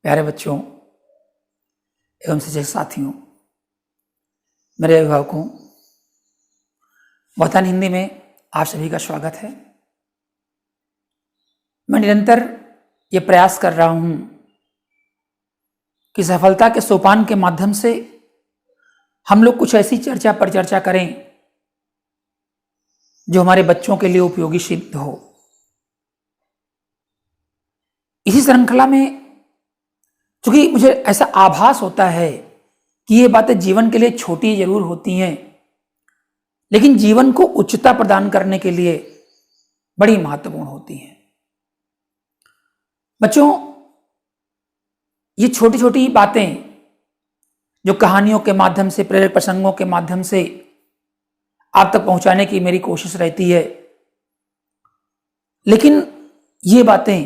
प्यारे बच्चों एवं शिक्षक साथियों, मेरे अभिभावकों, वतन हिंदी में आप सभी का स्वागत है। मैं निरंतर ये प्रयास कर रहा हूं कि सफलता के सोपान के माध्यम से हम लोग कुछ ऐसी चर्चा पर चर्चा करें जो हमारे बच्चों के लिए उपयोगी सिद्ध हो। इसी श्रृंखला में चूंकि मुझे ऐसा आभास होता है कि ये बातें जीवन के लिए छोटी जरूर होती हैं, लेकिन जीवन को उच्चता प्रदान करने के लिए बड़ी महत्वपूर्ण होती हैं। बच्चों, ये छोटी छोटी बातें जो कहानियों के माध्यम से, प्रेरक प्रसंगों के माध्यम से आप तक पहुंचाने की मेरी कोशिश रहती है, लेकिन ये बातें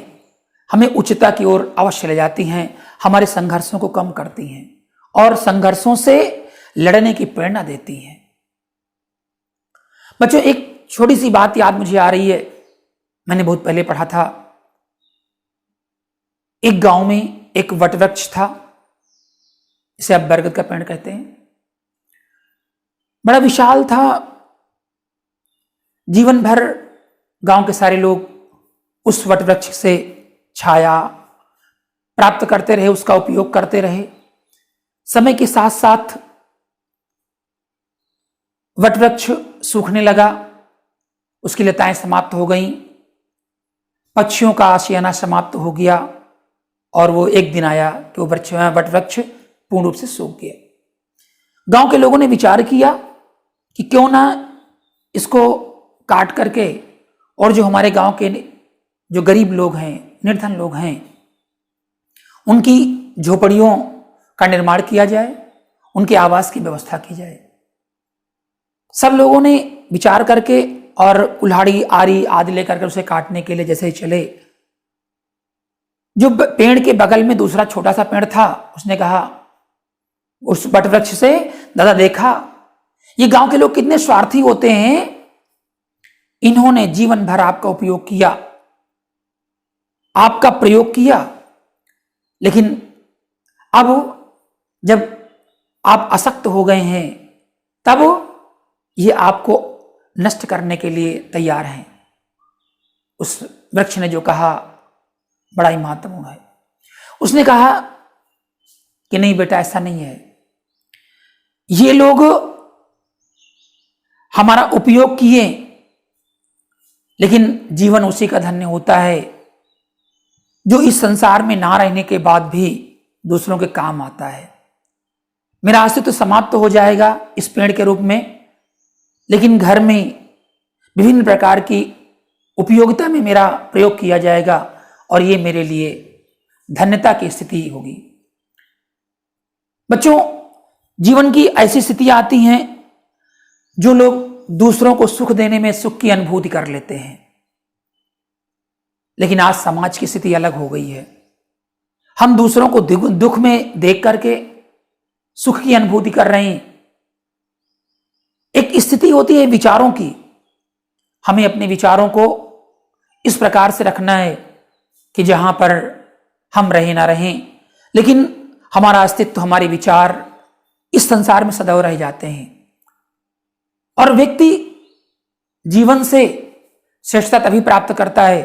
हमें उच्चता की ओर अवश्य ले जाती हैं, हमारे संघर्षों को कम करती हैं और संघर्षों से लड़ने की प्रेरणा देती हैं। बच्चों, एक छोटी सी बात याद मुझे आ रही है। मैंने बहुत पहले पढ़ा था, एक गांव में एक वटवृक्ष था, इसे आप बरगद का पेड़ कहते हैं। बड़ा विशाल था। जीवन भर गांव के सारे लोग उस वटवृक्ष से छाया प्राप्त करते रहे, उसका उपयोग करते रहे। समय के साथ साथ वटवृक्ष सूखने लगा, उसकी लताएं समाप्त हो गईं, पक्षियों का आशियाना समाप्त हो गया और वो एक दिन आया कि वो वटवृक्ष पूर्ण रूप से सूख गया। गांव के लोगों ने विचार किया कि क्यों ना इसको काट करके और जो हमारे गांव के जो गरीब लोग हैं, निर्धन लोग हैं, उनकी झोपड़ियों का निर्माण किया जाए, उनके आवास की व्यवस्था की जाए। सब लोगों ने विचार करके और कुल्हाड़ी, आरी आदि लेकर के उसे काटने के लिए जैसे ही चले, जो पेड़ के बगल में दूसरा छोटा सा पेड़ था, उसने कहा उस वटवृक्ष से, दादा देखा ये गांव के लोग कितने स्वार्थी होते हैं, इन्होंने जीवन भर आपका उपयोग किया, आपका प्रयोग किया, लेकिन अब जब आप अशक्त हो गए हैं तब ये आपको नष्ट करने के लिए तैयार हैं। उस वृक्ष ने जो कहा बड़ा ही महत्वपूर्ण है। उसने कहा कि नहीं बेटा, ऐसा नहीं है, ये लोग हमारा उपयोग किए, लेकिन जीवन उसी का धन्य होता है जो इस संसार में ना रहने के बाद भी दूसरों के काम आता है। मेरा अस्तित्व समाप्त हो जाएगा इस पेड़ के रूप में, लेकिन घर में विभिन्न प्रकार की उपयोगिता में मेरा प्रयोग किया जाएगा और ये मेरे लिए धन्यता की स्थिति होगी। बच्चों, जीवन की ऐसी स्थितियां आती हैं जो लोग दूसरों को सुख देने में सुख की अनुभूति कर लेते हैं, लेकिन आज समाज की स्थिति अलग हो गई है। हम दूसरों को दुख में देख करके सुख की अनुभूति कर रहे हैं। एक स्थिति होती है विचारों की, हमें अपने विचारों को इस प्रकार से रखना है कि जहां पर हम रहें ना रहें, लेकिन हमारा अस्तित्व, हमारे विचार इस संसार में सदैव रह जाते हैं। और व्यक्ति जीवन से श्रेष्ठता तभी प्राप्त करता है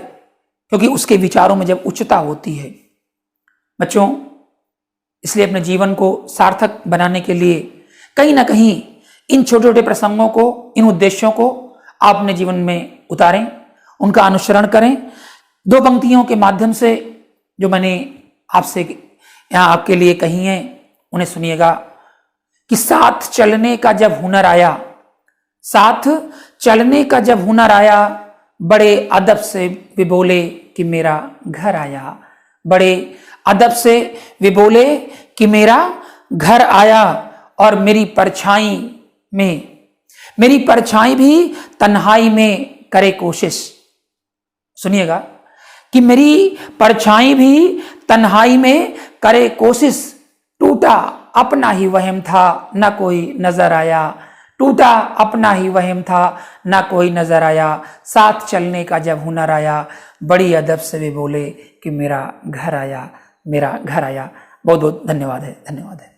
क्योंकि उसके विचारों में जब उच्चता होती है। बच्चों, इसलिए अपने जीवन को सार्थक बनाने के लिए कहीं ना कहीं इन छोटे छोटे प्रसंगों को, इन उद्देश्यों को आप अपने जीवन में उतारें, उनका अनुसरण करें। दो पंक्तियों के माध्यम से जो मैंने आपसे यहां आपके लिए कही हैं, उन्हें सुनिएगा कि साथ चलने का जब हुनर आया, साथ चलने का जब हुनर आया, बड़े अदब से वे बोले कि मेरा घर आया, बड़े अदब से वे बोले कि मेरा घर आया, और मेरी परछाई भी तन्हाई में करे कोशिश। सुनिएगा कि मेरी परछाई भी तन्हाई में करे कोशिश, टूटा अपना ही वहम था न कोई नजर आया, टूटा अपना ही वहम था ना कोई नजर आया, साथ चलने का जब हुनर आया, बड़ी अदब से वे बोले कि मेरा घर आया। मेरा घर आया। बहुत बहुत धन्यवाद है, धन्यवाद है।